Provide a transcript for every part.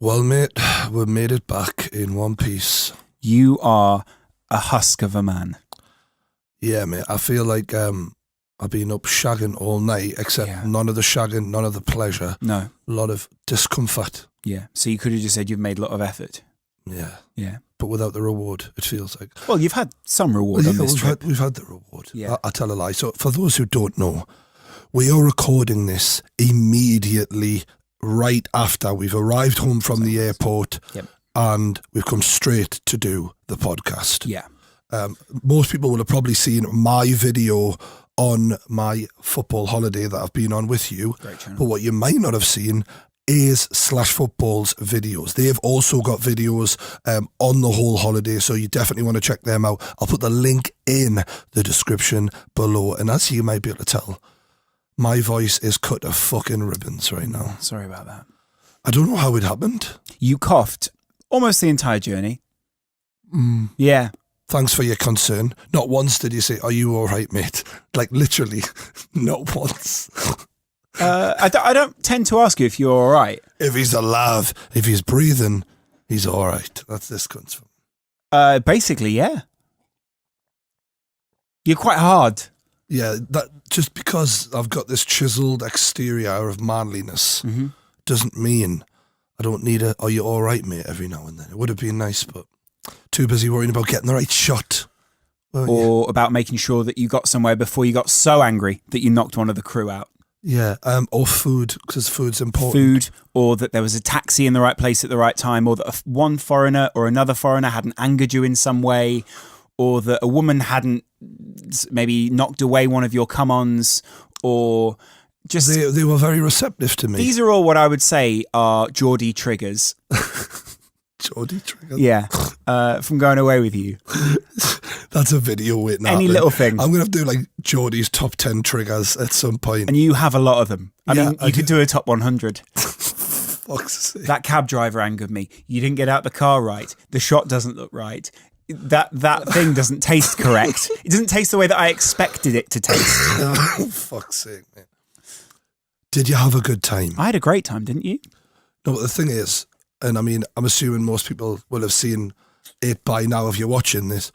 Well, mate, we made it back in one piece. You are a husk of a man. Yeah, mate, I feel like I've been up shagging all night, except none of the shagging, none of the pleasure. No. A lot of discomfort. Yeah, so you could have just said you've made a lot of effort. Yeah. Yeah. But without the reward, it feels like. Well, you've had some reward on this trip. We've had the reward. Yeah. I tell a lie. So for those who don't know, we are recording this immediately right after we've arrived home from the airport. Yep. And we've come straight to do the podcast. Yeah. Most people will have probably seen my video on my football holiday that I've been on with you. Great channel. But what you might not have seen is /football's videos. They've also got videos on the whole holiday, so you definitely want to check them out. I'll put the link in the description below. And as you might be able to tell, my voice is cut to fucking ribbons right now. Sorry about that. I don't know how it happened. You coughed almost the entire journey. Yeah. Thanks for your concern. Not once did you say, "Are you all right, mate?" Like literally, not once. I don't tend to ask you if you're all right. If he's alive, if he's breathing, he's all right. That's this cunt's from. Basically, yeah. You're quite hard. Yeah, that just because I've got this chiseled exterior of manliness doesn't mean I don't need a "Are you all right, mate?" every now and then. It would have been nice, but too busy worrying about getting the right shot. Or about making sure that you got somewhere before you got so angry that you knocked one of the crew out. Yeah, or food, because food's important. Food, or that there was a taxi in the right place at the right time, or that one foreigner or another foreigner hadn't angered you in some way, or that a woman hadn't maybe knocked away one of your come-ons, or just... They were very receptive to me. These are all what I would say are Geordie triggers. Geordie triggers? Yeah, from going away with you. That's a video waiting. Any little thing. I'm going to do like Geordie's top 10 triggers at some point. And you have a lot of them. I mean, you could do a top 100. Fuck's sake. That cab driver angered me. You didn't get out the car right. The shot doesn't look right. That thing doesn't taste correct. It doesn't taste the way that I expected it to taste. Oh, fuck's sake, man. Did you have a good time? I had a great time, didn't you? No, but the thing is, and I mean, I'm assuming most people will have seen it by now if you're watching this.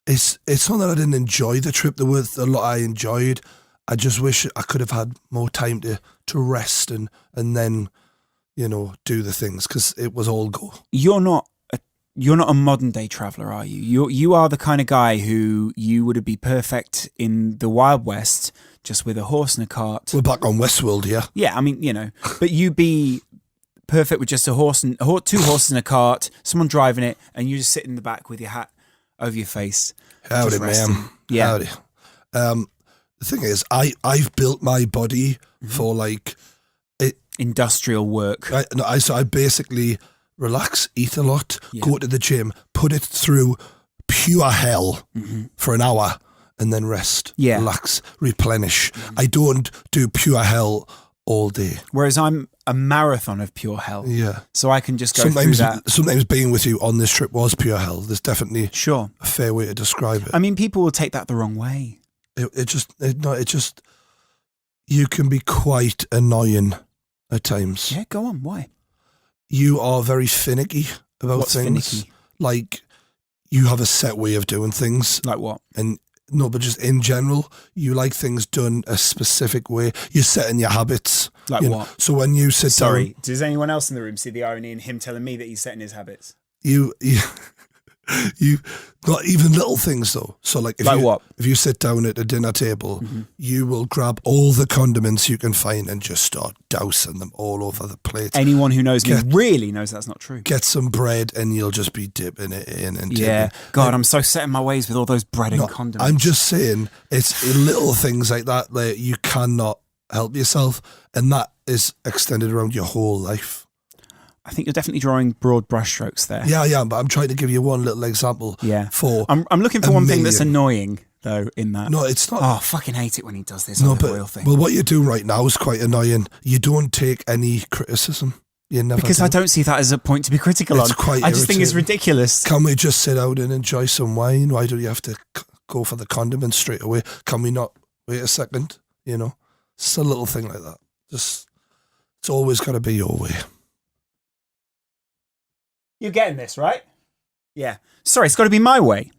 It's not that I didn't enjoy the trip. There was a lot I enjoyed. I just wish I could have had more time to rest and then, do the things, because it was all go. You're not a modern day traveller, are you? You are the kind of guy who you would be perfect in the Wild West, just with a horse and a cart. We're back on Westworld, yeah. Yeah, I mean, but you'd be perfect with just two horses and a cart, someone driving it, and you just sit in the back with your hat over your face. Howdy, ma'am. Yeah. Howdy. The thing is, I've built my body for like industrial work. I basically relax, eat a lot, go to the gym, put it through pure hell for an hour, and then rest, relax, replenish. I don't do pure hell all day. Whereas I'm a marathon of pure hell. Yeah. So I can just go through that. Sometimes being with you on this trip was pure hell. There's definitely a fair way to describe it. I mean, people will take that the wrong way. It just you can be quite annoying at times. Yeah, go on. Why? You are very finicky about things. Finicky? Like, you have a set way of doing things. Like what? No, but just in general, you like things done a specific way. You're setting your habits. Like what? So when you sit down... Does anyone else in the room see the irony in him telling me that he's setting his habits? You not even little things though. So like if you sit down at a dinner table, you will grab all the condiments you can find and just start dousing them all over the plate. Anyone who knows me really knows that's not true. Get some bread and you'll just be dipping it in and dipping. God, I'm so set in my ways with all those bread and condiments. I'm just saying, it's little things like that you cannot help yourself, and that is extended around your whole life. I think you're definitely drawing broad brushstrokes there. Yeah, but I'm trying to give you one little example. Yeah. For I'm looking for one thing that's annoying, though, in that. No, it's not. Oh, I fucking hate it when he does this oil thing. Well, what you're doing right now is quite annoying. You don't take any criticism. You never Because do. I don't see that as a point to be critical on. I just think it's ridiculous. Can we just sit out and enjoy some wine? Why do you have to go for the condiments straight away? Can we not wait a second? It's a little thing like that. It's always got to be your way. You're getting this, right? Yeah. Sorry, it's got to be my way.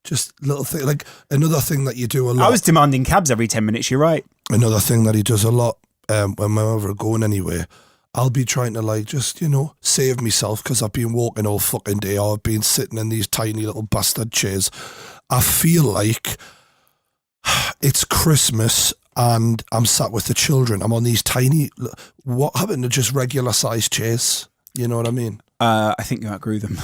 Just little thing, like another thing that you do a lot. I was demanding cabs every 10 minutes, you're right. Another thing that he does a lot when we're ever going anywhere, I'll be trying to like just, save myself because I've been walking all fucking day or I've been sitting in these tiny little bastard chairs. I feel like it's Christmas and I'm sat with the children. I'm on these tiny, what happened to just regular sized chairs? You know what I mean? I think you outgrew them.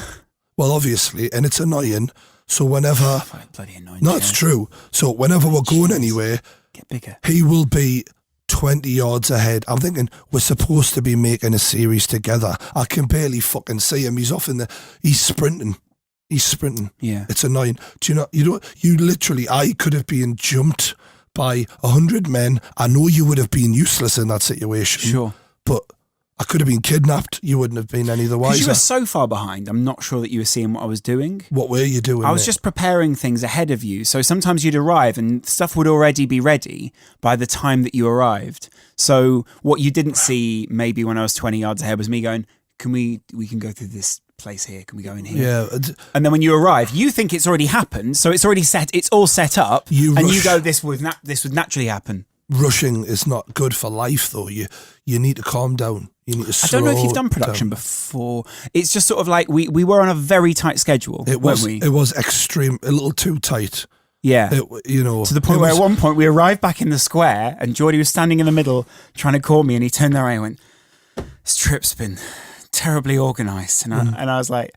Well, obviously, and it's annoying. So whenever... Bloody annoying. No, it's true. So whenever we're going anywhere, get bigger. He will be 20 yards ahead. I'm thinking we're supposed to be making a series together. I can barely fucking see him. He's off in the... He's sprinting. Yeah. It's annoying. Do you know, I could have been jumped by 100 men. I know you would have been useless in that situation. Sure. But I could have been kidnapped. You wouldn't have been any the wiser. Because you were so far behind, I'm not sure that you were seeing what I was doing. What were you doing? I was just preparing things ahead of you. So sometimes you'd arrive and stuff would already be ready by the time that you arrived. So what you didn't see maybe when I was 20 yards ahead was me going, we can go through this place here. Can we go in here? Yeah. And then when you arrive, you think it's already happened. So it's already set. It's all set up. You go, this would naturally happen. Rushing is not good for life, though. You need to calm down. You need to slow I don't know if you've done production before. It's just sort of like we were on a very tight schedule. It was extreme, a little too tight. Yeah. To the point where at one point we arrived back in the square and Geordie was standing in the middle trying to call me and he turned around and went, this trip's been terribly organised. And I was like,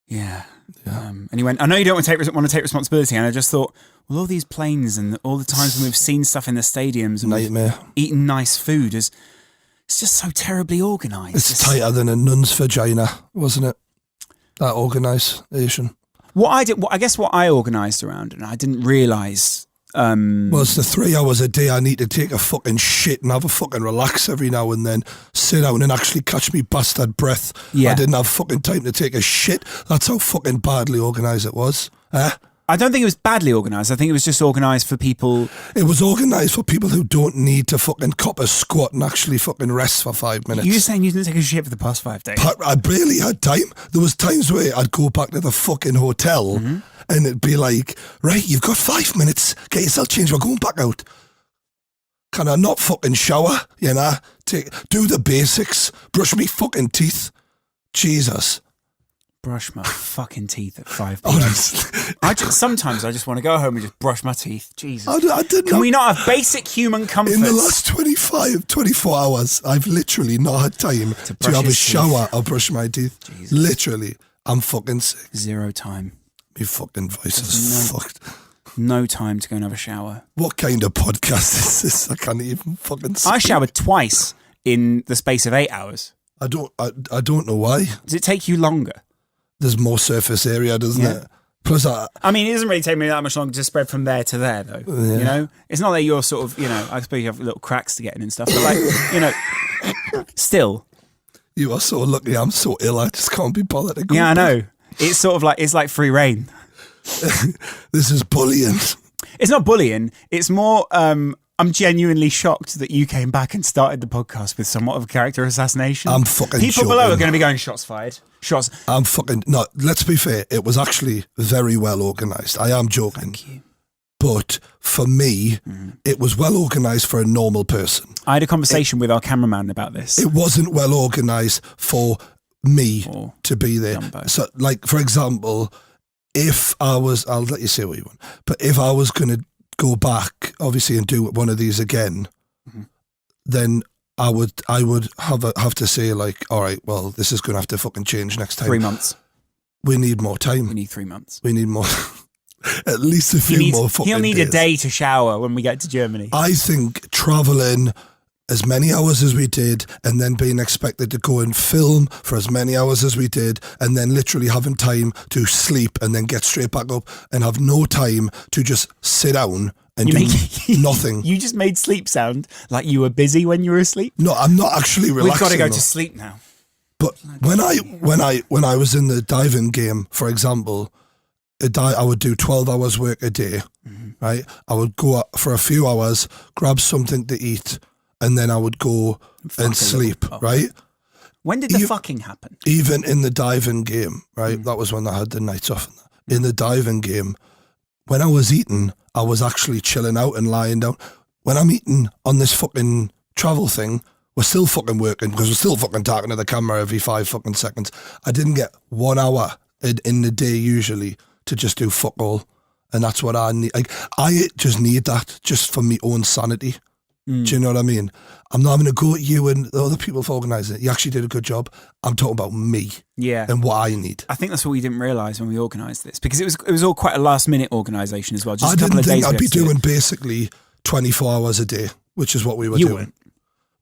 yeah. And he went, I know you don't want to take responsibility. And I just thought, well, all these planes and all the times when we've seen stuff in the stadiums and nightmare. Eaten nice food, it's just so terribly organised. It's tighter than a nun's vagina, wasn't it? That organisation. I guess what I organised around, and I didn't realise. Well, it's the 3 hours a day I need to take a fucking shit and have a fucking relax every now and then, sit down and actually catch me bastard breath. Yeah. I didn't have fucking time to take a shit. That's how fucking badly organised it was. I don't think it was badly organised. I think it was just organised for people. It was organised for people who don't need to fucking cop a squat and actually fucking rest for 5 minutes. You were saying you didn't take a shit for the past 5 days? I barely had time. There was times where I'd go back to the fucking hotel and it'd be like, right, you've got 5 minutes. Get yourself changed. We're going back out. Can I not fucking shower? Do the basics. Brush me fucking teeth. Jesus. Brush my fucking teeth at 5 p.m. Sometimes I just want to go home and just brush my teeth. Jesus. I didn't. Can we not have basic human comforts? In the last 24 hours, I've literally not had time to have a shower or brush my teeth. Jesus. Literally. I'm fucking sick. 0 time. My fucking voice is fucked. No time to go and have a shower. What kind of podcast is this? I can't even fucking speak. I showered twice in the space of 8 hours. I don't know why. Does it take you longer? There's more surface area, doesn't it? Plus, it doesn't really take me that much longer to spread from there to there, though. Yeah. It's not that you're sort of, I suppose you have little cracks to get in and stuff, but still. You are so lucky. I'm so ill. I just can't be bothered to go. Yeah, I know. It's sort of like, it's like free reign. This is bullying. It's not bullying. It's more, I'm genuinely shocked that you came back and started the podcast with somewhat of a character assassination. I'm fucking People joking. below are going to be going, shots fired. Shots. No, let's be fair. It was actually very well organised. I am joking. Thank you. But for me, it was well organised for a normal person. I had a conversation with our cameraman about this. It wasn't well organised for me to be there. Dumbo. So, like, for example, I'll let you say what you want, but if I was going to go back, obviously, and do one of these again, then I would have to say, like, all right, well, this is going to have to fucking change next time. 3 months. We need more time. We need 3 months. We need more. At least a few more fucking He'll need days. a day to shower when we get to Germany. I think travelling as many hours as we did and then being expected to go and film for as many hours as we did and then literally having time to sleep and then get straight back up and have no time to just sit down and do nothing. You just made sleep sound like you were busy when you were asleep. No, I'm not actually relaxing. We've got to go to sleep now. But when I was in the diving game, for example, I would do 12 hours work a day, right? I would go out for a few hours, grab something to eat, and then I would go and sleep, right? When did the fucking happen? Even in the diving game, right? That was when I had the nights off. In the diving game, when I was eating, I was actually chilling out and lying down. When I'm eating on this fucking travel thing, we're still fucking working because we're still fucking talking to the camera every 5 fucking seconds. I didn't get 1 hour in the day usually to just do fuck all. And that's what I need. Like, I just need that just for my own sanity. Do you know what I mean? I'm not having to go at you and the other people for organising it. You actually did a good job. I'm talking about me and what I need. I think that's what we didn't realise when we organised this, because it was all quite a last minute organisation as well. Just I a couple didn't of think days I'd be doing basically 24 hours a day, which is what we were doing.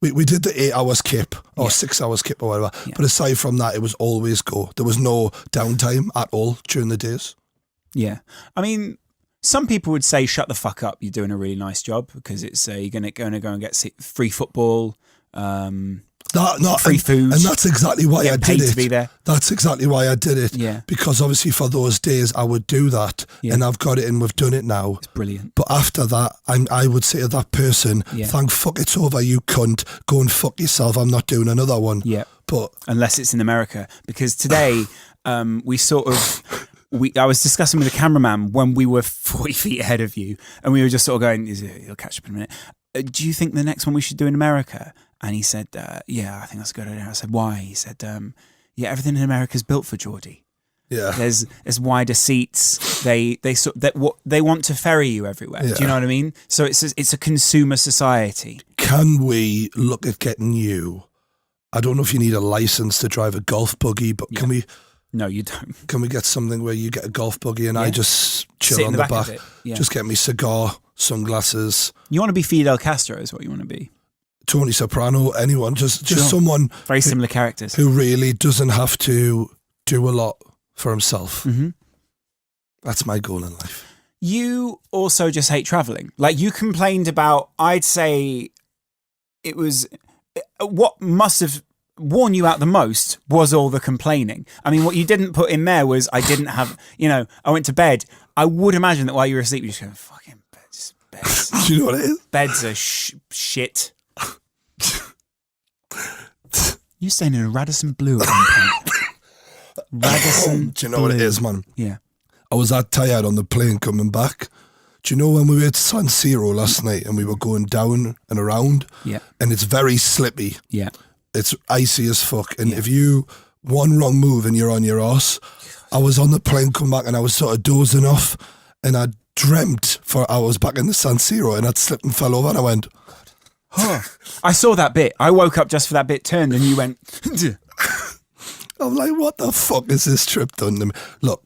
We did the 8 hours kip or 6 hours kip or whatever. Yeah. But aside from that, it was always go. There was no downtime at all during the days. Yeah. I mean, some people would say, shut the fuck up, you're doing a really nice job, because it's you're going to go and get free football, free food. And that's exactly why I did it. To be there. That's exactly why I did it. Yeah. Because obviously for those days I would do that and I've got it and we've done it now. It's brilliant. But after that, I would say to that person, thank fuck it's over, you cunt. Go and fuck yourself. I'm not doing another one. Yeah. But unless it's in America. Because today we sort of... I was discussing with the cameraman when we were 40 feet ahead of you, and we were just sort of going, you'll catch up in a minute. Do you think the next one we should do in America? And he said, yeah, I think that's a good idea. I said, why? He said, yeah, everything in America is built for Geordie. Yeah. There's wider seats. They want to ferry you everywhere. Yeah. Do you know what I mean? So it's a consumer society. Can we look at getting you? I don't know if you need a license to drive a golf buggy, but can we? No, you don't. Can we get something where you get a golf buggy and I just chill on the back? Just get me cigar, sunglasses. You want to be Fidel Castro is what you want to be. Tony Soprano, anyone. Just someone. Very similar characters. Who really doesn't have to do a lot for himself. Mm-hmm. That's my goal in life. You also just hate travelling. Like, you complained about, I'd say it was, what must have worn you out the most was all the complaining. I mean, what you didn't put in there was I didn't have, I went to bed. I would imagine that while you were asleep, you just go, fucking beds. Do you know what it is? Beds are shit. You're staying in a Radisson Blue at one point. Radisson Do you know what it is, man? Yeah. I was that tired on the plane coming back. Do you know when we were at San Siro last night and we were going down and around? Yeah. And it's very slippy. Yeah. It's icy as fuck. And if you one wrong move and you're on your arse, I was on the plane coming back and I was sort of dozing off and I dreamt for hours back in the San Siro and I'd slipped and fell over and I went, huh. I saw that bit. I woke up just for that bit turned and you went, I'm like, what the fuck is this trip done to me? Look,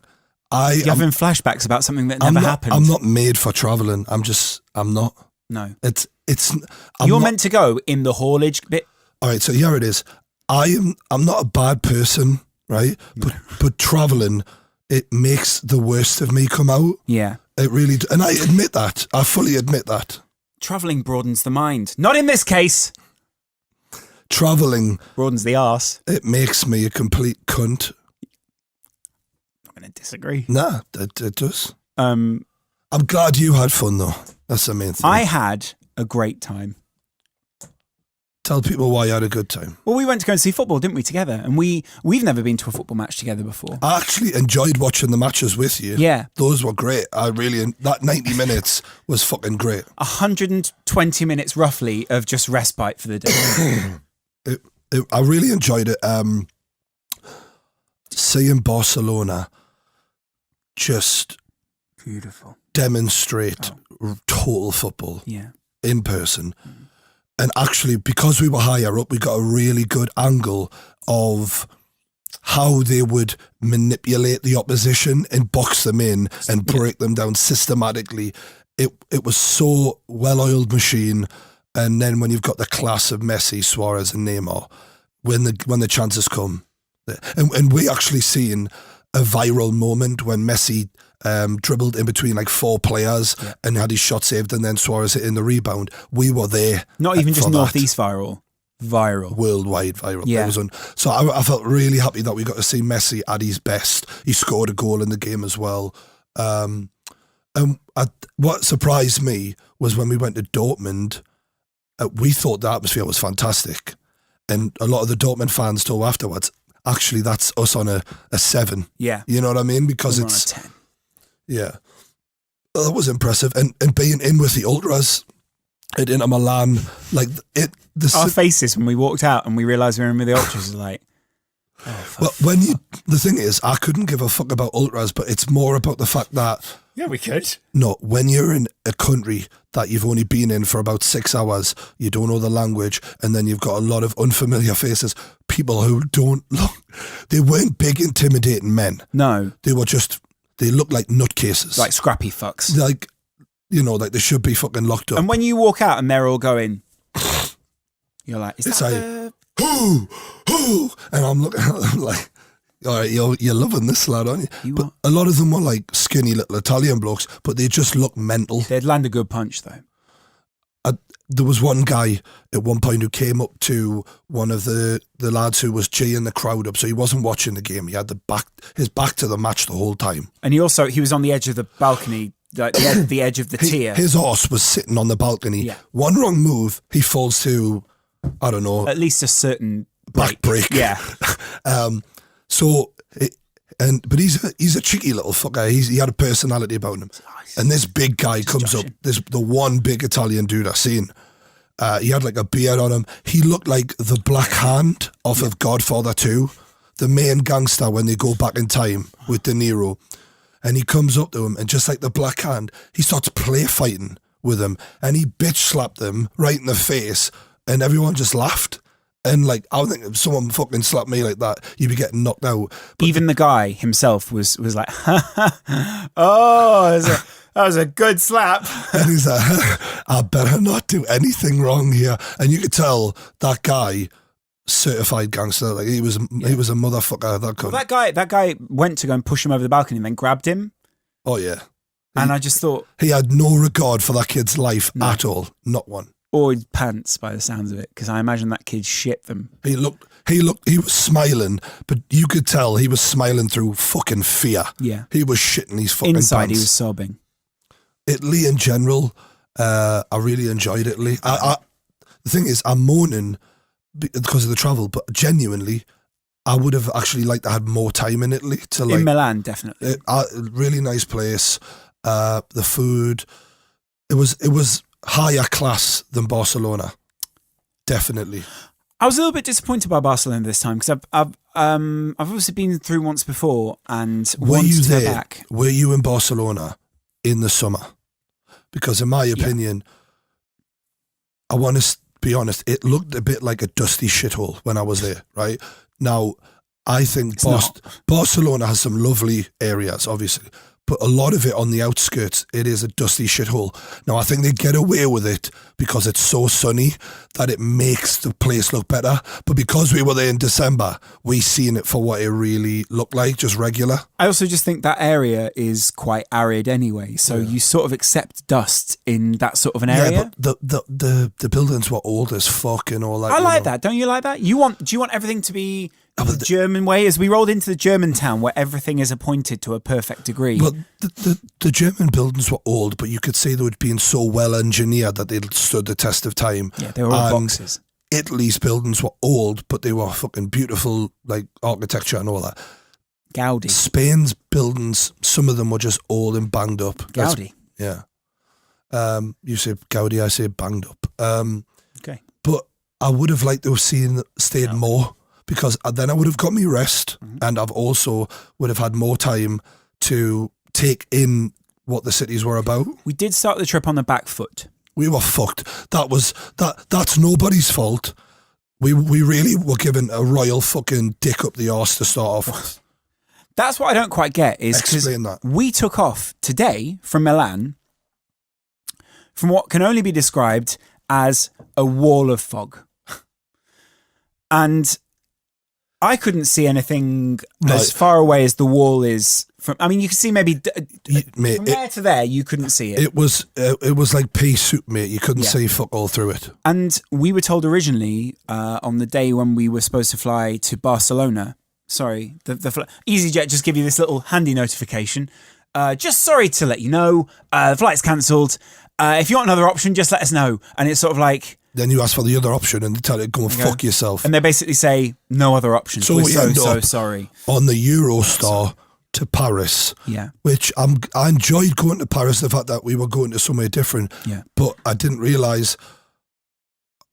you're having flashbacks about something that never happened. I'm not made for travelling. I'm not. No. You're meant to go in the haulage bit. All right, so here it is. I'm not a bad person, right? But travelling, it makes the worst of me come out. Yeah. It really, and I admit that. I fully admit that. Travelling broadens the mind. Not in this case. Travelling broadens the arse. It makes me a complete cunt. I'm going to disagree. Nah, it does. I'm glad you had fun though. That's the main thing. I had a great time. Tell people why you had a good time. Well, we went to go and see football, didn't we, together? And we've never been to a football match together before. I actually enjoyed watching the matches with you. Yeah. Those were great. That 90 minutes was fucking great. 120 minutes roughly of just respite for the day. I really enjoyed it. Seeing Barcelona just beautiful demonstrate total football in person. And actually, because we were higher up, we got a really good angle of how they would manipulate the opposition and box them in and break them down systematically. It was so well-oiled machine. And then when you've got the class of Messi, Suarez and Neymar, when the chances come, and we actually seen a viral moment when Messi dribbled in between like 4 players and had his shot saved, and then Suarez hit in the rebound. We were there. Not even just Northeast viral. Worldwide viral. Yeah. So I felt really happy that we got to see Messi at his best. He scored a goal in the game as well. And what surprised me was when we went to Dortmund, we thought the atmosphere was fantastic. and a lot of the Dortmund fans told afterwards, actually, that's us on a 7. Yeah. You know what I mean? Because We were on it's... a 10. Yeah. That was impressive. And being in with the ultras at Inter Milan, like it... Our faces when we walked out and we realised we were in with the ultras was like, oh, for Well, when you... The thing is, I couldn't give a fuck about ultras, but it's more about the fact that... yeah, we could. No, when you're in a country that you've only been in for about 6 hours, you don't know the language, and then you've got a lot of unfamiliar faces, people who don't look... They weren't big, intimidating men. No. They were just... They looked like nutcases. Like scrappy fucks. Like, you know, like they should be fucking locked up. And when you walk out and they're all going, you're like, is It's that like, who? And I'm looking at them like, all right, you're loving this lad, aren't you? You But are. a lot of them were like skinny little Italian blokes, but they just look mental. They'd land a good punch though. There was one guy at one point who came up to one of the lads who was geeing the crowd up, so he wasn't watching the game. He had his back to the match the whole time. And he was on the edge of the balcony, like the edge of the tier. His horse was sitting on the balcony. Yeah. One wrong move, he falls to, I don't know, At least a certain back break. Yeah. But he's a cheeky little fucker. He had a personality about him. And this big guy comes up, the one big Italian dude I've seen. He had like a beard on him. He looked like the Black Hand off of Godfather 2, the main gangster when they go back in time with De Niro. And he comes up to him, and just like the Black Hand, he starts play fighting with him, and he bitch slapped him right in the face, and everyone just laughed. And like, I think if someone fucking slapped me like that, you'd be getting knocked out. But Even the guy himself was like, oh, that was a good slap. and he's like, I better not do anything wrong here. And you could tell that guy, certified gangster, like he was a motherfucker. That guy went to go and push him over the balcony and then grabbed him. Oh yeah. And I just thought, He had no regard for that kid's life at all. Not one. or his pants by the sounds of it, because I imagine that kid shit them. He was smiling, but you could tell he was smiling through fucking fear. Yeah. He was shitting his fucking Inside, pants. he was sobbing. Italy in general, I really enjoyed Italy. The thing is, I'm moaning because of the travel, but genuinely, I would have actually liked to have more time in Italy. In Milan, definitely. Really nice place. The food, it was higher class than Barcelona, definitely. I was a little bit disappointed by Barcelona this time because I've obviously been through once before and wanted to go back. Were you in Barcelona in the summer? Because in my opinion, I want to be honest, it looked a bit like a dusty shithole when I was there, right? Now, I think Barcelona has some lovely areas, obviously, but a lot of it on the outskirts, it is a dusty shithole. Now, I think they get away with it because it's so sunny that it makes the place look better. But because we were there in December, we seen it for what it really looked like, just regular. I also just think that area is quite arid anyway, so you sort of accept dust in that sort of an area. Yeah, but the buildings were old as fuck and all that. I like that. Don't you like that? Do you want everything to be the German way? As we rolled into the German town where everything is appointed to a perfect degree. Well, the German buildings were old, but you could say they were being so well engineered that they'd stood the test of time. Yeah, they were all boxes. Italy's buildings were old, but they were fucking beautiful, like architecture and all that. Gaudi. Spain's buildings, some of them were just old and banged up. Gaudi. Yeah. You say Gaudi, I say banged up. Okay. But I would have liked to have stayed more, because then I would have got me rest, and I've also would have had more time to take in what the cities were about. We did start the trip on the back foot. We were fucked. That's nobody's fault. We really were given a royal fucking dick up the arse to start off with. That's what I don't quite get is because we took off today from Milan from what can only be described as a wall of fog. And I couldn't see anything as far away as the wall is from. I mean, you can see maybe from there to there, you couldn't see it. It was like pea soup, mate. You couldn't see fuck all through it. And we were told originally on the day when we were supposed to fly to Barcelona. Sorry, the EasyJet just give you this little handy notification. Just sorry to let you know, the flight's cancelled. If you want another option, just let us know. And it's sort of like, then you ask for the other option and they tell you to go and fuck yourself. And they basically say, no other options. So We're we so, end so up sorry. on the Eurostar to Paris. Yeah. Which I enjoyed going to Paris, the fact that we were going to somewhere different. Yeah. But I didn't realise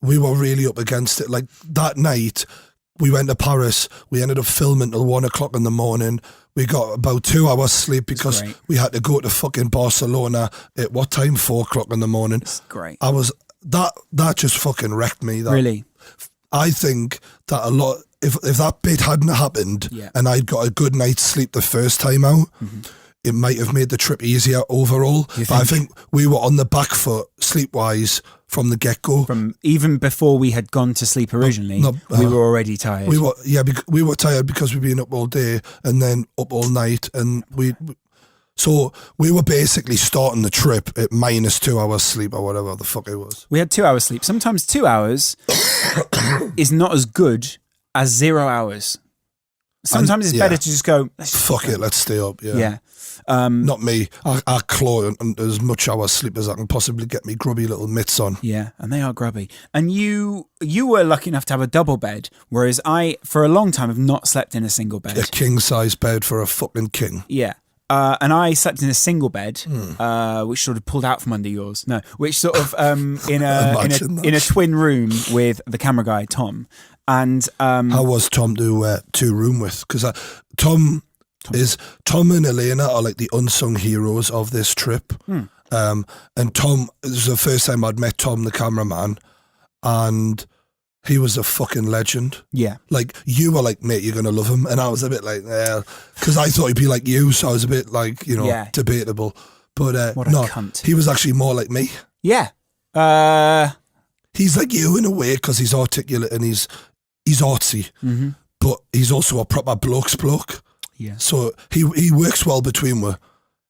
we were really up against it. Like that night, we went to Paris. We ended up filming till 1 o'clock in the morning. We got about 2 hours sleep because we had to go to fucking Barcelona at what time? 4 o'clock in the morning. It's great. That just fucking wrecked me. Really? I think that a lot, if that bit hadn't happened and I'd got a good night's sleep the first time out, it might have made the trip easier overall. But I think we were on the back foot sleep-wise from the get-go. From even before we had gone to sleep originally, we were already tired. We were tired because we'd been up all day and then up all night, and so we were basically starting the trip at minus 2 hours sleep or whatever the fuck it was. We had 2 hours sleep. Sometimes 2 hours is not as good as 0 hours. Sometimes it's better to just go, fuck it, let's stay up. Yeah. Not me. I claw on as much hours sleep as I can possibly get me grubby little mitts on. Yeah, and they are grubby. And you were lucky enough to have a double bed, whereas I, for a long time, have not slept in a single bed. A king-size bed for a fucking king. Yeah. And I slept in a single bed, which sort of pulled out from under yours. No, which sort of in a twin room with the camera guy Tom. And how was Tom to room with? Because Tom and Elena are like the unsung heroes of this trip. And Tom, this was the first time I'd met Tom, the cameraman, and he was a fucking legend. Yeah. Like, you were like, mate, you're going to love him. And I was a bit like, yeah. Because I thought he'd be like you, so I was a bit like, debatable. But what a cunt. He was actually more like me. Yeah. He's like you in a way because he's articulate and he's artsy. Mm-hmm. But he's also a proper bloke's bloke. Yeah. So he works well between us.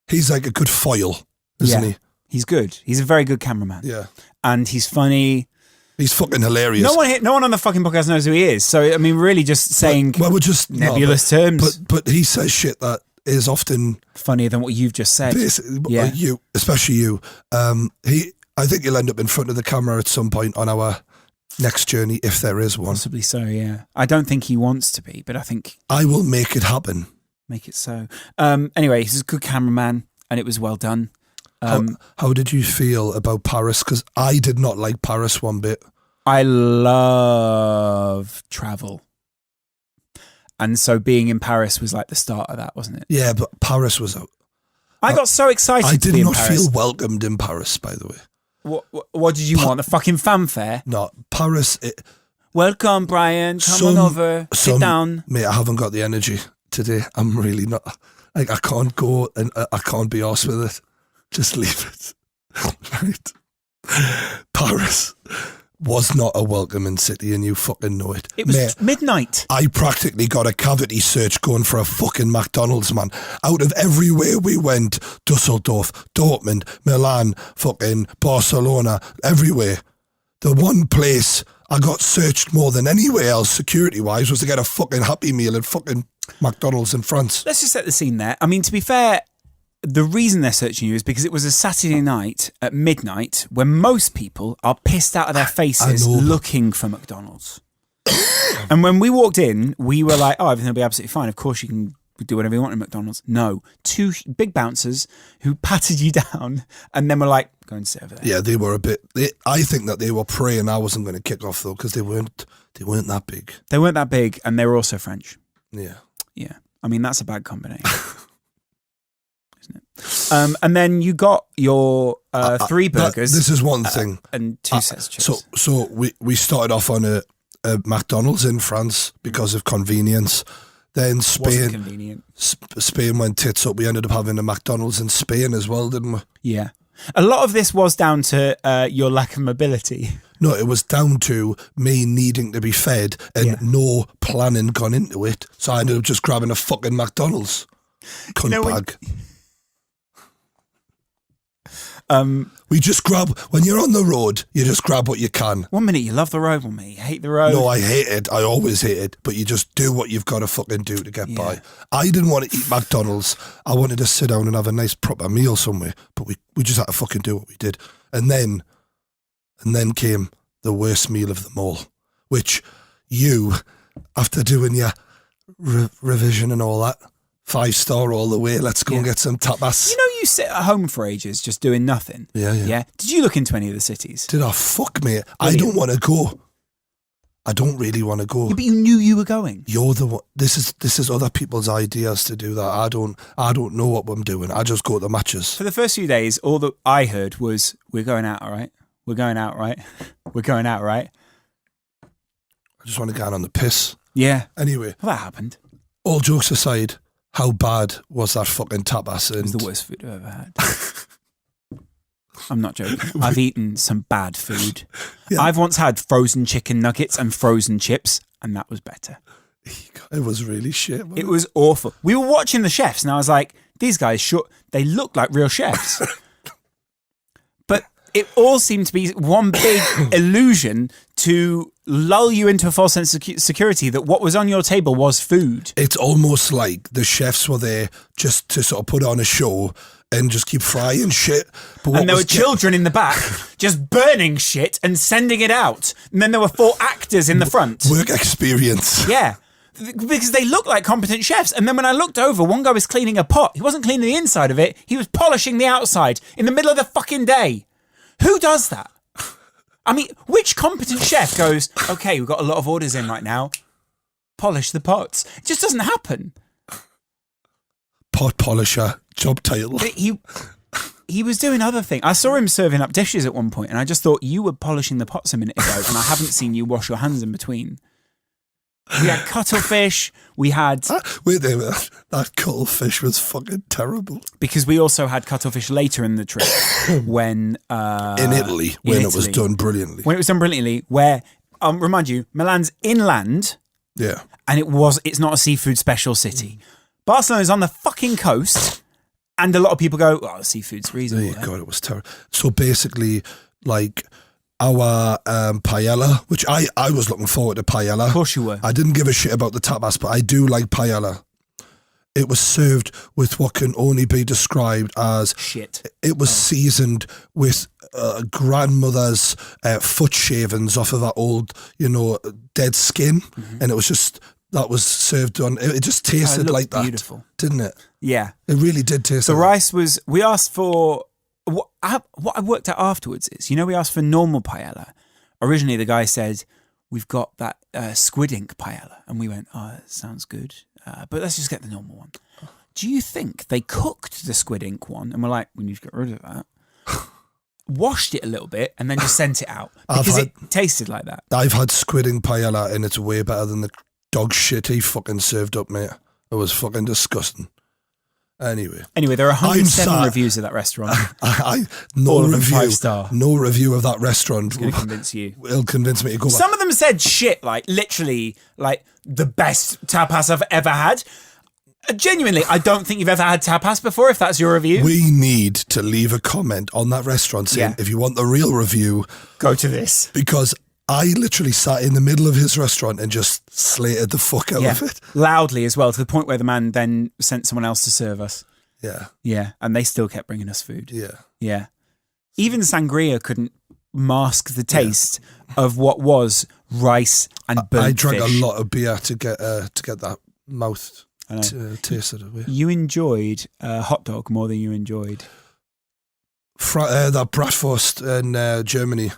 He's like a good foil, isn't he? He's good. He's a very good cameraman. Yeah. And he's funny. He's fucking hilarious. No one on the fucking podcast knows who he is. So, I mean, really just saying we're just nebulous terms. But he says shit that is often funnier than what you've just said. Yeah. You, especially you. I think you'll end up in front of the camera at some point on our next journey, if there is one. Possibly so, yeah. I don't think he wants to be, but I think I will make it happen. Make it so. Anyway, he's a good cameraman and it was well done. How did you feel about Paris? Because I did not like Paris one bit. I love travel. And so being in Paris was like the start of that, wasn't it? Yeah, but Paris was I got so excited I to be in Paris. I did not feel welcomed in Paris, by the way. What did you want? A fucking fanfare? No, Paris... Welcome, Brian. Come on over. Sit down. Mate, I haven't got the energy today. I'm really not... Like, I can't go and I can't be arsed with it. Just leave it. Right? Paris was not a welcoming city and you fucking know it. It was midnight. I practically got a cavity search going for a fucking McDonald's, man. Out of everywhere we went, Dusseldorf, Dortmund, Milan, fucking Barcelona, everywhere. The one place I got searched more than anywhere else security-wise was to get a fucking Happy Meal at fucking McDonald's in France. Let's just set the scene there. I mean, to be fair, the reason they're searching you is because it was a Saturday night at midnight when most people are pissed out of their faces looking for McDonald's. And when we walked in, we were like, oh, everything will be absolutely fine. Of course you can do whatever you want at McDonald's. No. Two big bouncers who patted you down and then were like, go and sit over there. Yeah, they were a bit... I think that they were praying I wasn't going to kick off though because they weren't that big. They weren't that big and they were also French. Yeah. Yeah. I mean, that's a bad combination. And then you got your 3 burgers. This is one thing. And 2 sets of chips. So we started off on a McDonald's in France because of convenience. Then Spain. Convenient. Spain went tits up. We ended up having a McDonald's in Spain as well, didn't we? Yeah. A lot of this was down to your lack of mobility. No, it was down to me needing to be fed and no planning gone into it. So I ended up just grabbing a fucking McDonald's. Cunt bag. We just grab, when you're on the road, you just grab what you can. 1 minute you love the road, 1 minute you hate the road. No, I hate it. I always hate it. But you just do what you've got to fucking do to get by. I didn't want to eat McDonald's. I wanted to sit down and have a nice proper meal somewhere. But we just had to fucking do what we did. And then came the worst meal of them all, which you, after doing your revision and all that, 5-star all the way, let's go and get some tapas. You know, you sit at home for ages just doing nothing. Yeah. Did you look into any of the cities? Did I? Fuck, mate. I don't want to go. I don't really want to go. Yeah, but you knew you were going. You're the one. This is other people's ideas to do that. I don't know what I'm doing. I just go to the matches. For the first few days, all that I heard was, "We're going out, all right? We're going out, right? We're going out, right?" I just want to get on the piss. Yeah. Anyway, Well, that happened. all jokes aside, how bad was that fucking tapas? It was the worst food I've ever had. I'm not joking. I've eaten some bad food. Yeah. I've once had frozen chicken nuggets and frozen chips, and that was better. It was really shit. It was awful. We were watching the chefs, and I was like, these guys, they look like real chefs. But it all seemed to be one big illusion to lull you into a false sense of security that what was on your table was food. It's almost like the chefs were there just to sort of put on a show and just keep frying shit. But And there were children in the back just burning shit and sending it out. And then there were 4 actors in the front. Work experience. Yeah. Because they look like competent chefs. And then when I looked over, one guy was cleaning a pot. He wasn't cleaning the inside of it. He was polishing the outside in the middle of the fucking day. Who does that? I mean, which competent chef goes, okay, we've got a lot of orders in right now. Polish the pots. It just doesn't happen. Pot polisher, job title. But he was doing other things. I saw him serving up dishes at one point, and I just thought, you were polishing the pots a minute ago, and I haven't seen you wash your hands in between. We had cuttlefish. We had... Wait there, that cuttlefish was fucking terrible. Because we also had cuttlefish later in the trip when... in Italy, when it was done brilliantly. When it was done brilliantly, where, remind you, Milan's inland. Yeah. And it's not a seafood special city. Barcelona's on the fucking coast, and a lot of people go, oh, seafood's reasonable. Oh, God, it was terrible. So basically, like... our paella, which I was looking forward to paella. Of course you were. I didn't give a shit about the tapas, but I do like paella. It was served with what can only be described as... shit. It was seasoned with grandmother's foot shavings off of that old, dead skin. Mm-hmm. And it was just... that was served on... It just tasted like that. Beautiful. Didn't it? Yeah. It really did taste the like rice was... We asked for... What I worked out afterwards is, we asked for normal paella. Originally, the guy said, we've got that squid ink paella. And we went, oh, that sounds good. But let's just get the normal one. Do you think they cooked the squid ink one? And we're like, we need to get rid of that. Washed it a little bit and then just sent it out. Because it tasted like that. I've had squid ink paella and it's way better than the dog shit he fucking served up, mate. It was fucking disgusting. Anyway, there are 107 reviews of that restaurant. No All of them review. 5-star. No review of that restaurant. It's going to convince you. It'll convince me to go back. Some of them said shit, like literally, like the best tapas I've ever had. Genuinely, I don't think you've ever had tapas before, if that's your review. We need to leave a comment on that restaurant saying, if you want the real review, go to this. Because I literally sat in the middle of his restaurant and just slated the fuck out of it. Loudly as well, to the point where the man then sent someone else to serve us. Yeah. Yeah, and they still kept bringing us food. Yeah. Yeah. Even sangria couldn't mask the taste of what was rice and burnt I drank fish. a lot of beer to get that mouth tasted away. You enjoyed hot dog more than you enjoyed... that Bratwurst in Germany.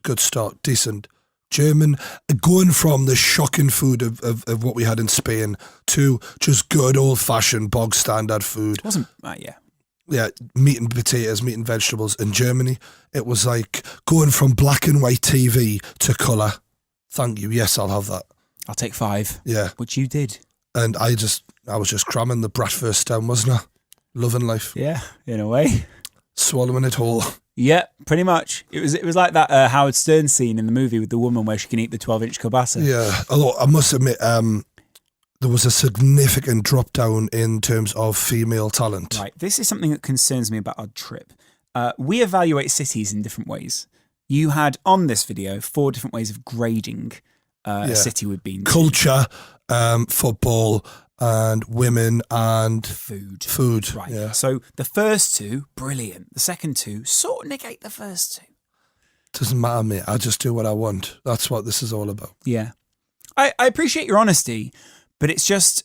Good start, decent. German, going from the shocking food of what we had in Spain to just good old-fashioned bog standard food. It wasn't, Yeah, meat and potatoes, meat and vegetables. In Germany, it was like going from black and white TV to colour. Thank you, yes, I'll have that. I'll take 5. Yeah. Which you did. And I was just cramming the Bratwurst down, wasn't I? Loving life. Yeah, in a way. Swallowing it whole. Yeah, pretty much. It was like that Howard Stern scene in the movie with the woman where she can eat the 12-inch kielbasa. Yeah, although I must admit, there was a significant drop down in terms of female talent. Right, this is something that concerns me about our trip. We evaluate cities in different ways. You had on this video 4 different ways of grading a city we've been to. Culture, football, and women and food. Right. Yeah. So the first 2, brilliant. The second 2 sort of negate the first 2. Doesn't matter, mate. I just do what I want. That's what this is all about. Yeah. I appreciate your honesty, but it's just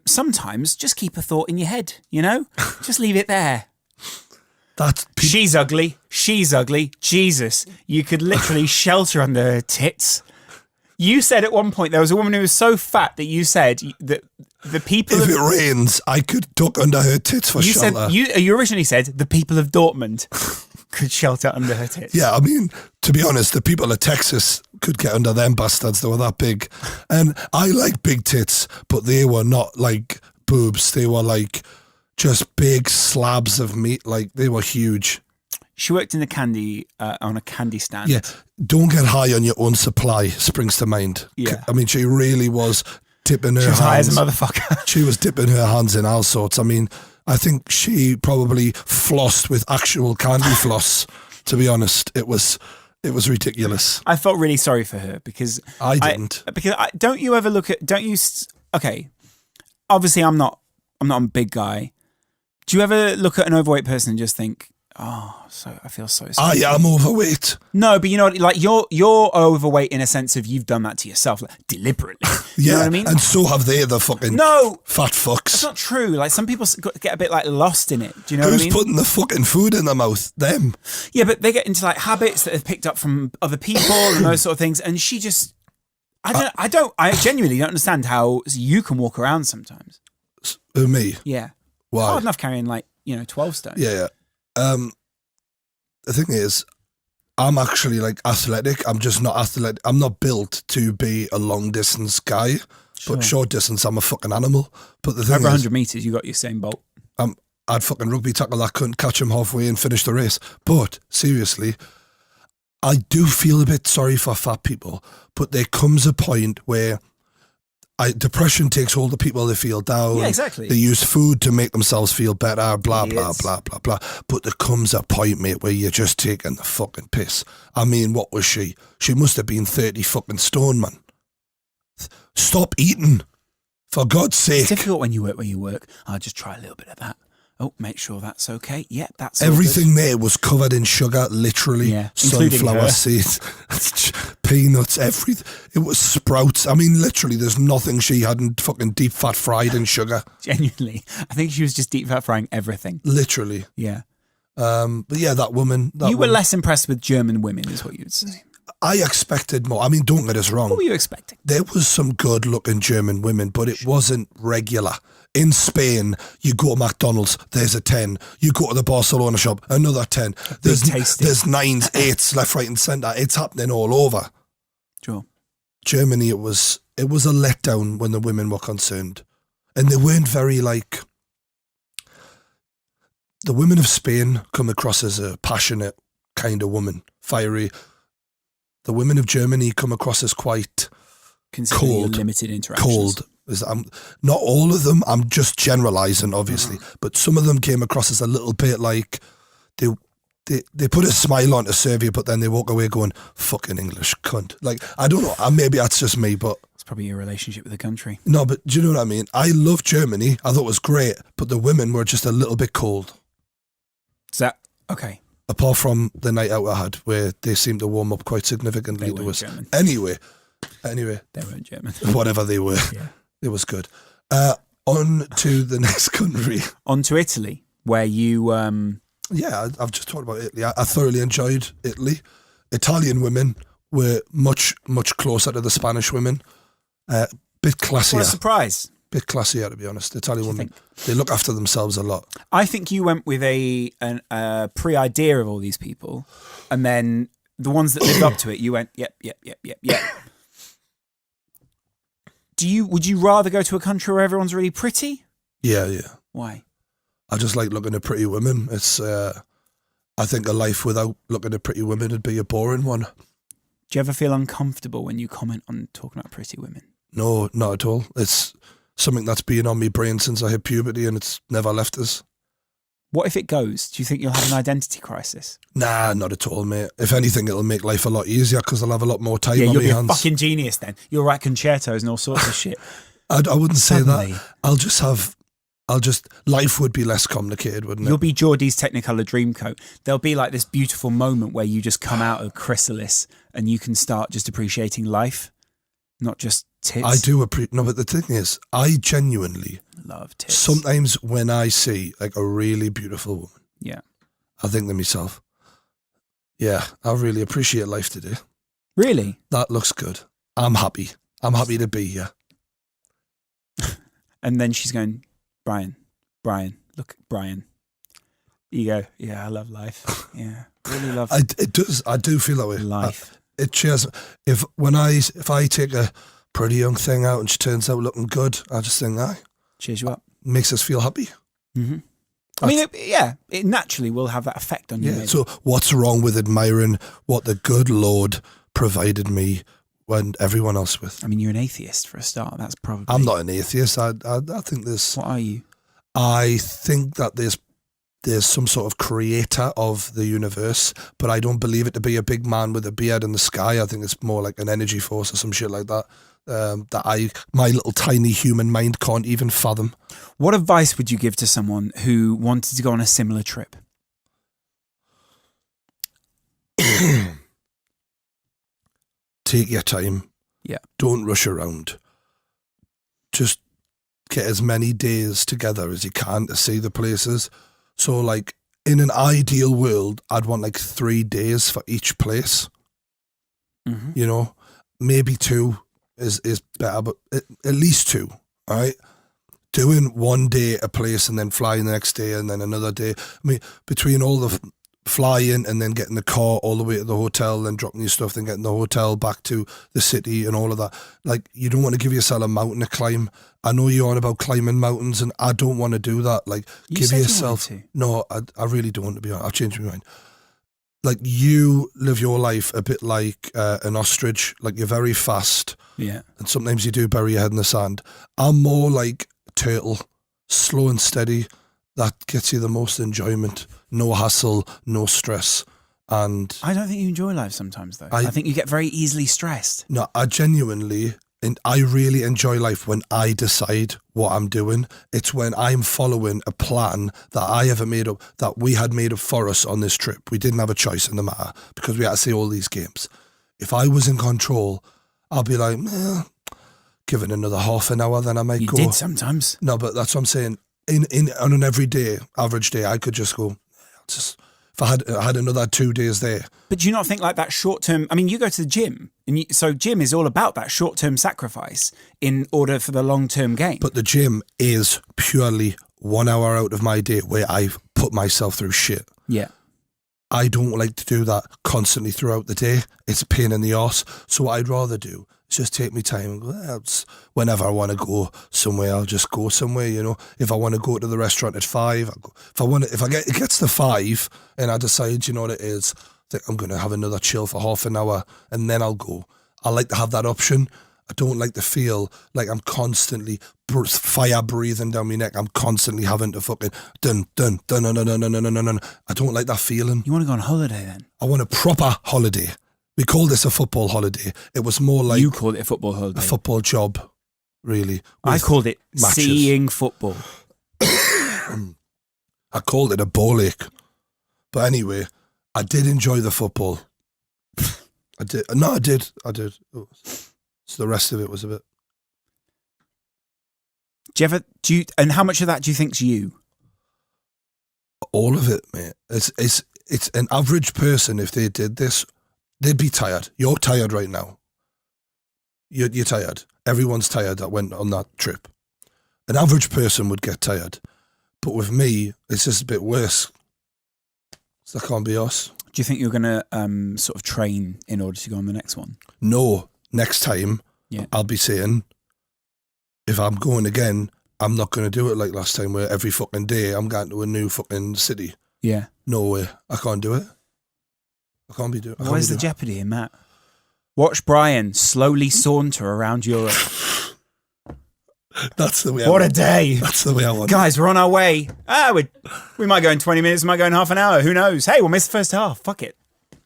sometimes just keep a thought in your head, you know? Just leave it there. She's ugly. She's ugly. Jesus. You could literally shelter under her tits. You said at one point there was a woman who was so fat that you said that the people... If it rains, I could duck under her tits for shelter. You originally said the people of Dortmund could shelter under her tits. Yeah, I mean, to be honest, the people of Texas could get under them bastards. They were that big. And I like big tits, but they were not like boobs. They were like just big slabs of meat. Like, they were huge. She worked in the candy, on a candy stand. Yeah, don't get high on your own supply, springs to mind. Yeah. I mean, she really was dipping her hands. She was high as a motherfucker. She was dipping her hands in all sorts. I mean, I think she probably flossed with actual candy floss, to be honest. It was ridiculous. I felt really sorry for her because... I didn't. Don't you ever look at... Okay, obviously I'm not a big guy. Do you ever look at an overweight person and just think, oh, so I feel so sorry? I am overweight. No, but you know what? Like you're overweight in a sense of you've done that to yourself, like, deliberately. You know what I mean? And so have they, the fucking fat fucks. That's not true. Like, some people get a bit like lost in it. Do you know what I mean? Who's putting the fucking food in their mouth? Them. Yeah, but they get into like habits that they've picked up from other people and those sort of things. And she just, I genuinely don't understand how you can walk around sometimes. Who, me? Yeah. Why? Hard enough carrying 12 stone. Yeah. The thing is, I'm actually like athletic. I'm just not athletic. I'm not built to be a long distance guy, but short distance, I'm a fucking animal. But the thing over is, 100 metres, you got Usain Bolt. I'd fucking rugby tackle that cunt, catch him halfway and finish the race. But seriously, I do feel a bit sorry for fat people, but there comes a point where depression takes hold of people. They feel down. Yeah, exactly. They use food to make themselves feel better, blah, blah, blah, blah, blah. But there comes a point, mate, where you're just taking the fucking piss. I mean, what was she? She must have been 30 fucking stone, man. Stop eating. For God's sake. It's difficult when you work where you work. I'll just try a little bit of that. Oh, make sure that's okay. Yeah, that's everything there was covered in sugar, literally. Yeah, sunflower seeds, peanuts, everything. It was Sprouts. I mean, literally, there's nothing she hadn't fucking deep fat fried in sugar. Genuinely, I think she was just deep fat frying everything. Literally. Yeah. But yeah, that woman. You were less impressed with German women, is what you would say. I expected more. I mean, don't get us wrong. What were you expecting? There was some good-looking German women, but it wasn't regular. In Spain, you go to McDonald's, there's a 10. You go to the Barcelona shop, another 10. There's 9s, 8s, left, right and centre. It's happening all over. Sure. Germany, it was a letdown when the women were concerned. And they weren't very like... The women of Spain come across as a passionate kind of woman, fiery. The women of Germany come across as quite cold. Limited interactions. Cold. Not all of them, I'm just generalising, obviously, but some of them came across as a little bit like they put a smile on to serve you, but then they walk away going, fucking English cunt. Like, I don't know, maybe that's just me, but... It's probably your relationship with the country. No, but do you know what I mean? I love Germany, I thought it was great, but the women were just a little bit cold. Is that... Okay. Apart from the night out I had, where they seemed to warm up quite significantly to us. German. Anyway. They weren't German. Whatever they were. Yeah. It was good. On to the next country. On to Italy, where you... Yeah, I've just talked about Italy. I thoroughly enjoyed Italy. Italian women were much, much closer to the Spanish women. Bit classier. What a surprise. Bit classier, to be honest. Italian women, they look after themselves a lot. I think you went with a pre-idea of all these people, and then the ones that lived up to it, you went, yep. Would you rather go to a country where everyone's really pretty? Yeah. Why? I just like looking at pretty women. It's, I think a life without looking at pretty women would be a boring one. Do you ever feel uncomfortable when you comment on talking about pretty women? No, not at all. It's something that's been on my brain since I hit puberty and it's never left us. What if it goes? Do you think you'll have an identity crisis? Nah, not at all, mate. If anything, it'll make life a lot easier because I'll have a lot more time on my hands. Yeah, you'll be a fucking genius then. You'll write concertos and all sorts of shit. I wouldn't say that. I'll just have life would be less complicated, wouldn't it? You'll be Geordie's Technicolor Dreamcoat. There'll be like this beautiful moment where you just come out of chrysalis and you can start just appreciating life, not just tits. I do appreciate. No, but the thing is, I genuinely love tits. Sometimes when I see like a really beautiful woman, Yeah. I think to myself, yeah, I really appreciate life today. Really? That looks good. I'm happy. I'm happy to be here. And then she's going, Brian, look, Brian. You go, yeah, I love life. Yeah, really love It does. I do feel that way. life. It cheers. If I take a pretty young thing out and she turns out looking good, I just think, Cheers you up. makes us feel happy. Mm-hmm. I mean, it naturally will have that effect on you. Yeah. Maybe. So what's wrong with admiring what the good Lord provided me when everyone else with? I mean, you're an atheist for a start. That's probably. I'm not an atheist. I think there's. What are you? I think that there's some sort of creator of the universe, but I don't believe it to be a big man with a beard in the sky. I think it's more like an energy force or some shit like that. My little tiny human mind can't even fathom. What advice would you give to someone who wanted to go on a similar trip? Take your time. Yeah. Don't rush around. Just get as many days together as you can to see the places. So like in an ideal world, I'd want like 3 days for each place. Mm-hmm. You know, maybe 2 is better, but at least 2. All right. Doing 1 day a place and then flying the next day and then another day. I mean, between all the flying and then getting the car all the way to the hotel, then dropping your stuff, then getting the hotel back to the city and all of that. Like, you don't want to give yourself a mountain to climb. I know you're on about climbing mountains and I don't want to do that. Like, give yourself. No, I really don't want to be honest. I've changed my mind. Like, you live your life a bit like an ostrich. Like, you're very fast. Yeah. And sometimes you do bury your head in the sand. I'm more like a turtle, slow and steady. That gets you the most enjoyment. No hassle, no stress. And I don't think you enjoy life sometimes, though. I think you get very easily stressed. No, I genuinely, and I really enjoy life when I decide what I'm doing. It's when I'm following a plan that I ever made up, that we had made up for us on this trip. We didn't have a choice in the matter because we had to see all these games. If I was in control, I'll be like, give it another half an hour, then I might go. You did sometimes. No, but that's what I'm saying. On an everyday, average day, I could just go, if I had another 2 days there. But do you not think like that short term? I mean, you go to the gym, and so gym is all about that short term sacrifice in order for the long term gain. But the gym is purely 1 hour out of my day where I've put myself through shit. Yeah. I don't like to do that constantly throughout the day. It's a pain in the arse. So what I'd rather do is just take my time and go, whenever I want to go somewhere, I'll just go somewhere, you know. If I want to go to the restaurant at 5, I'll go. It gets to 5 and I decide, you know what it is, that I'm going to have another chill for half an hour and then I'll go. I like to have that option. I don't like to feel like I'm constantly fire breathing down my neck. I'm constantly having to fucking dun. I don't like that feeling. You want to go on holiday then? I want a proper holiday. We call this a football holiday. It was more like... You called it a football holiday. A football job, really. I called it matches. seeing football. I called it a ball ache. But anyway, I did enjoy the football. I did. No, I did. So the rest of it was a bit... And how much of that do you think's you? All of it, mate. It's an average person, if they did this, they'd be tired. You're tired right now. You're tired. Everyone's tired that went on that trip. An average person would get tired. But with me, it's just a bit worse. So that can't be us. Do you think you're going to sort of train in order to go on the next one? No. Next time, I'll be saying, if I'm going again, I'm not going to do it like last time where every fucking day I'm going to a new fucking city. Yeah. No way. I can't do it. I can't be doing it. Where's the jeopardy in that? Watch Brian slowly saunter around Europe. That's the way. What a day! That's the way I want. Guys, we're on our way. We might go in 20 minutes. We might go in half an hour. Who knows? Hey, we'll miss the first half. Fuck it.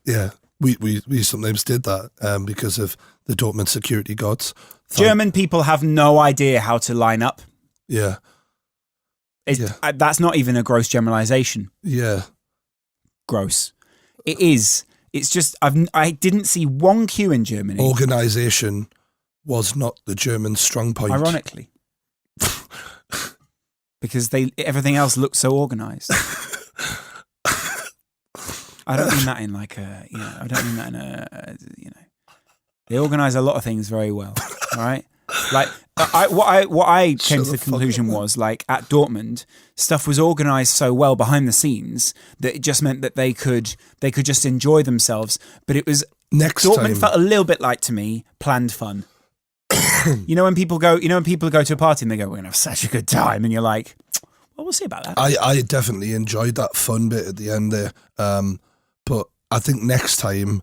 Yeah, we sometimes did that because of the Dortmund security guards. German people have no idea how to line up. Yeah. That's not even a gross generalization. Yeah. Gross. It is. It's just I didn't see one queue in Germany. Organisation was not the German strong point. Ironically. Because everything else looked so organised. I don't mean that in like a, I don't mean that in a, they organise a lot of things very well. All right. Like what I came to the conclusion was, like, at Dortmund, stuff was organised so well behind the scenes that it just meant that they could just enjoy themselves. But it was Dortmund felt a little bit like, to me, planned fun. When people go to a party and they go, "We're gonna have such a good time," and you're like, "Well, we'll see about that." I definitely enjoyed that fun bit at the end there. But I think next time,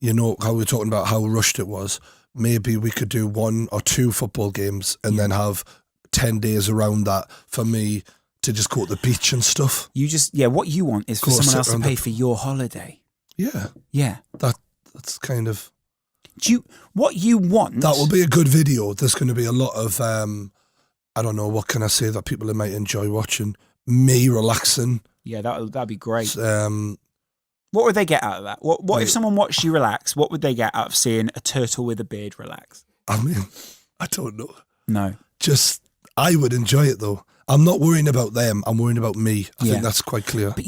how we're talking about how rushed it was, maybe we could do 1 or 2 football games and then have 10 days around that for me to just go to the beach and stuff. What you want is for someone else to pay for your holiday. Yeah. Yeah. That's kind of... What you want... That will be a good video. There's going to be a lot of, I don't know, what can I say that people might enjoy watching? Me relaxing. Yeah, that'd be great. What would they get out of that? What if someone watched you relax? What would they get out of seeing a turtle with a beard relax? I mean, I don't know. No. I would enjoy it though. I'm not worrying about them. I'm worrying about me. I think that's quite clear. But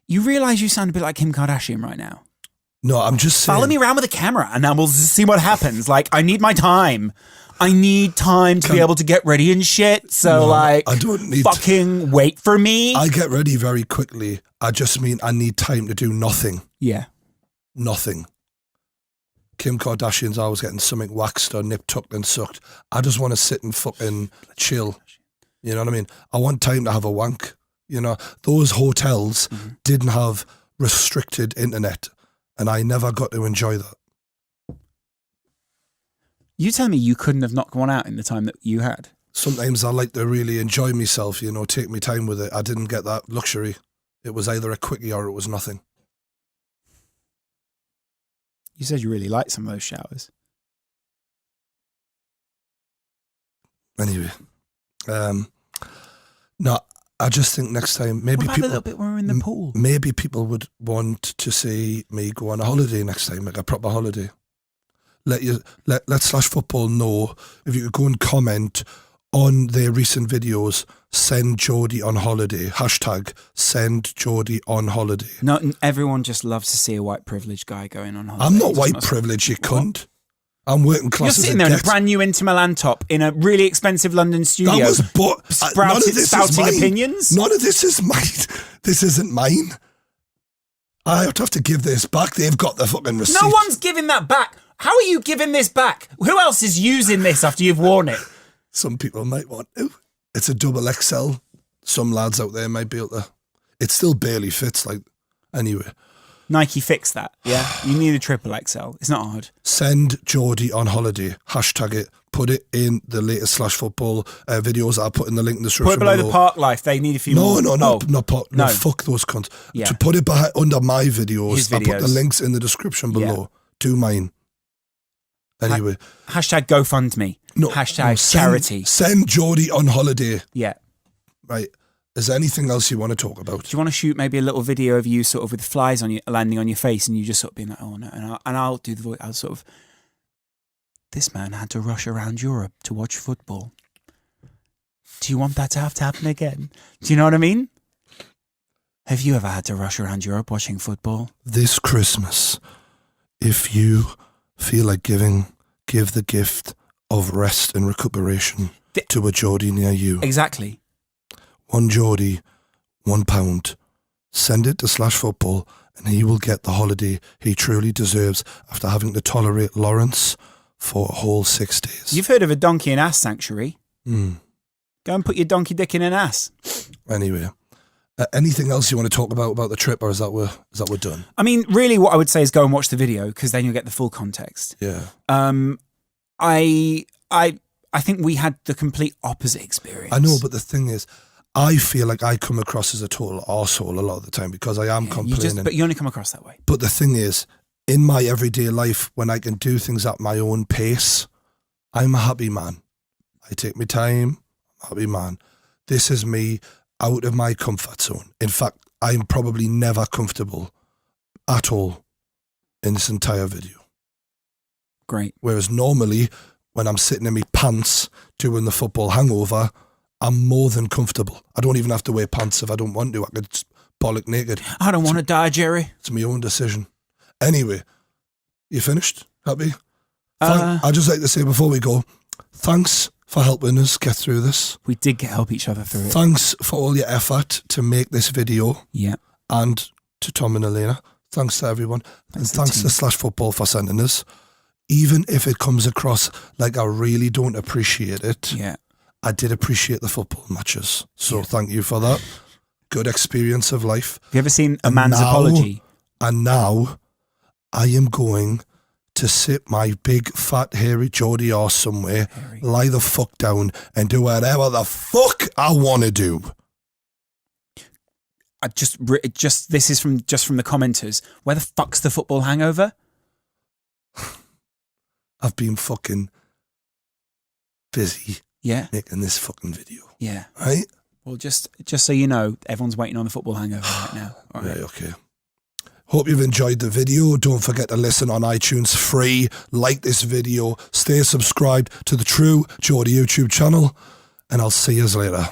you realise you sound a bit like Kim Kardashian right now. No, I'm just saying. Follow me around with a camera and then we'll see what happens. Like, I need my time. I need time to be able to get ready and shit. So, I don't need fucking wait for me. I get ready very quickly. I just mean I need time to do nothing. Yeah. Nothing. Kim Kardashian's always getting something waxed or nip tucked and sucked. I just want to sit and fucking chill. You know what I mean? I want time to have a wank. Those hotels didn't have restricted internet and I never got to enjoy that. You tell me you couldn't have knocked one out in the time that you had? Sometimes I like to really enjoy myself, take my time with it. I didn't get that luxury. It was either a quickie or it was nothing. You said you really liked some of those showers. Anyway. No, I just think next time, maybe people... a little bit when we're in the pool? Maybe people would want to see me go on a holiday next time, like a proper holiday. Let Slash Football know if you could go and comment on their recent videos. Send Geordie on holiday. # send Geordie on holiday. No, everyone just loves to see a white privileged guy going on holiday. I'm not white privileged, you cunt. I'm working class. You're sitting there in a brand new Inter Milan top in a really expensive London studio. That was spouting opinions. None of this is mine. This isn't mine. I have to give this back. They've got the fucking receipt. No one's giving that back. How are you giving this back? Who else is using this after you've worn it? Some people might want to. It's a double XL. Some lads out there might be able to. It still barely fits. Anyway. Nike fixed that. Yeah, you need a triple XL. It's not hard. Send Geordie on holiday. # it. Put it in the latest Slash Football videos. I'll put in the link in the description. Put it below the Park Life. They need a few more. No, fuck those cunts. Yeah. To put it under my videos, I'll put the links in the description below. Yeah. Do mine. Anyway. # GoFundMe. No, charity. Send Geordie on holiday. Yeah. Right. Is there anything else you want to talk about? Do you want to shoot maybe a little video of you sort of with flies on you landing on your face and you just sort of being like, oh no, and I'll do the voice. I'll sort of, this man had to rush around Europe to watch football. Do you want that to happen again? Do you know what I mean? Have you ever had to rush around Europe watching football? This Christmas, if you feel like give the gift of rest and recuperation to a Geordie near you. Exactly. 1 Geordie, £1. Send it to Slash Football and he will get the holiday he truly deserves after having to tolerate Laurence for a whole 6 days. You've heard of a donkey and ass sanctuary. Mm. Go and put your donkey dick in an ass. Anyway, anything else you want to talk about the trip, or is that we're done? I mean, really what I would say is go and watch the video because then you'll get the full context. Yeah. I think we had the complete opposite experience. I know, but the thing is, I feel like I come across as a total arsehole a lot of the time because I am complaining. But you only come across that way. But the thing is, in my everyday life, when I can do things at my own pace, I'm a happy man. I take my time. I'm happy, man. This is me out of my comfort zone. In fact, I'm probably never comfortable at all in this entire video. Great. Whereas normally, when I'm sitting in my pants doing the football hangover, I'm more than comfortable. I don't even have to wear pants if I don't want to. I could just bollock naked. I don't want to die, Jerry. It's my own decision. Anyway, you finished? Happy? I'd just like to say before we go, thanks for helping us get through this. We did help each other through it. Thanks for all your effort to make this video. Yeah. And to Tom and Elena. Thanks to everyone. And thanks to Slash Football for sending us. Even if it comes across like I really don't appreciate it, yeah, I did appreciate the football matches. So thank you for that. Good experience of life. Have you ever seen A Man's Apology? And now I am going to sit my big fat hairy Geordie arse somewhere, lie the fuck down and do whatever the fuck I want to do. This is from the commenters. Where the fuck's the football hangover? I've been fucking busy making this fucking video. Yeah. Right? Well, just so you know, everyone's waiting on the football hangover right now. All right. Right, okay. Hope you've enjoyed the video. Don't forget to listen on iTunes free. Like this video. Stay subscribed to the True Geordie YouTube channel. And I'll see you later.